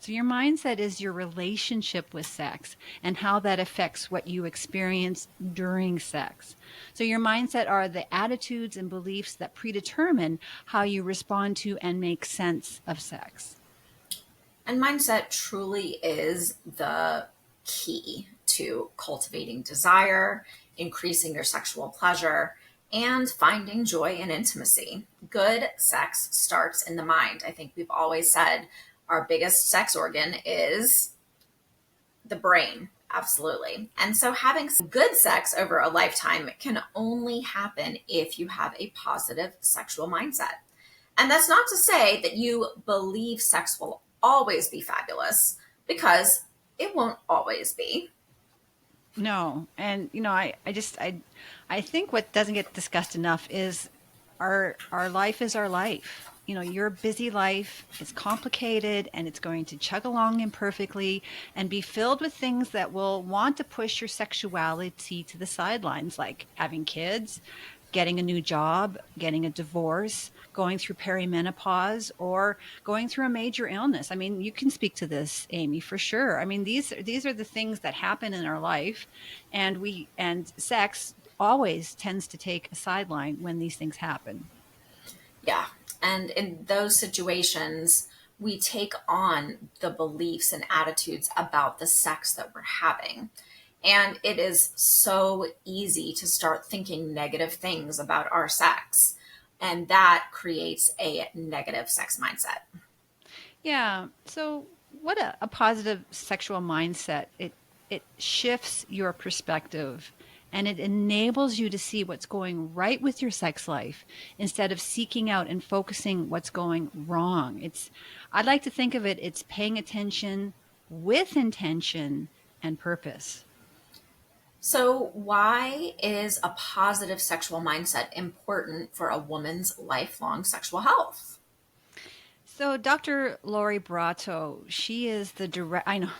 So your mindset is your relationship with sex and how that affects what you experience during sex. So your mindset are the attitudes and beliefs that predetermine how you respond to and make sense of sex. And mindset truly is the key to cultivating desire, increasing your sexual pleasure, and finding joy in intimacy. Good sex starts in the mind. I think we've always said our biggest sex organ is the brain. Absolutely. And so having good sex over a lifetime can only happen if you have a positive sexual mindset. And that's not to say that you believe sex will always be fabulous, because it won't always be. No. And I think what doesn't get discussed enough is our life is our life. Your busy life is complicated and it's going to chug along imperfectly and be filled with things that will want to push your sexuality to the sidelines, like having kids, getting a new job, getting a divorce, going through perimenopause, or going through a major illness. I mean, you can speak to this, Amy, for sure. I mean, these are the things that happen in our life, and sex always tends to take a sideline when these things happen. Yeah. And in those situations, we take on the beliefs and attitudes about the sex that we're having. And it is so easy to start thinking negative things about our sex. And that creates a negative sex mindset. Yeah. So what a positive sexual mindset. It shifts your perspective and it enables you to see what's going right with your sex life instead of seeking out and focusing what's going wrong. I'd like to think of it's paying attention with intention and purpose. So, why is a positive sexual mindset important for a woman's lifelong sexual health? So Dr. Lori Brato, she is the direct. I know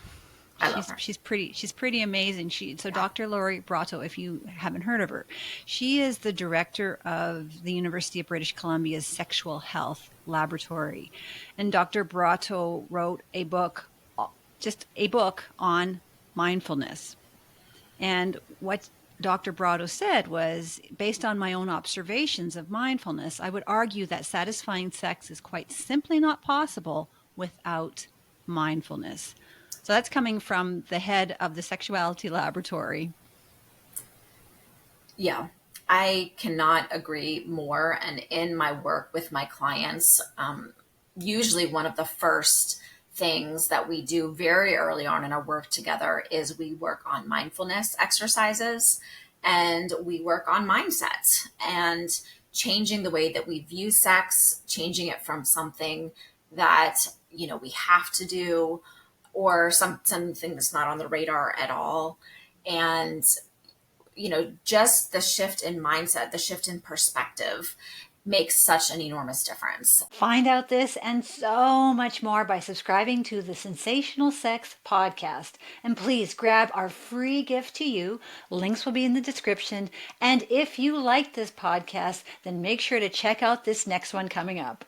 I love her. she's pretty amazing. Yeah. Dr. Lori Brato, if you haven't heard of her, she is the director of the University of British Columbia's Sexual Health Laboratory, and Dr. Brato wrote just a book on mindfulness. And what Dr. Brato said was, based on my own observations of mindfulness, I would argue that satisfying sex is quite simply not possible without mindfulness. So that's coming from the head of the Sexuality Laboratory. Yeah, I cannot agree more. And in my work with my clients, usually one of the first things that we do very early on in our work together is we work on mindfulness exercises and we work on mindset and changing the way that we view sex, changing it from something that, we have to do, or something that's not on the radar at all. And just the shift in mindset, the shift in perspective makes such an enormous difference. Find out this and so much more by subscribing to the Sensational Sxx Podcast. And please grab our free gift to you. Links will be in the description. And if you like this podcast, then make sure to check out this next one coming up.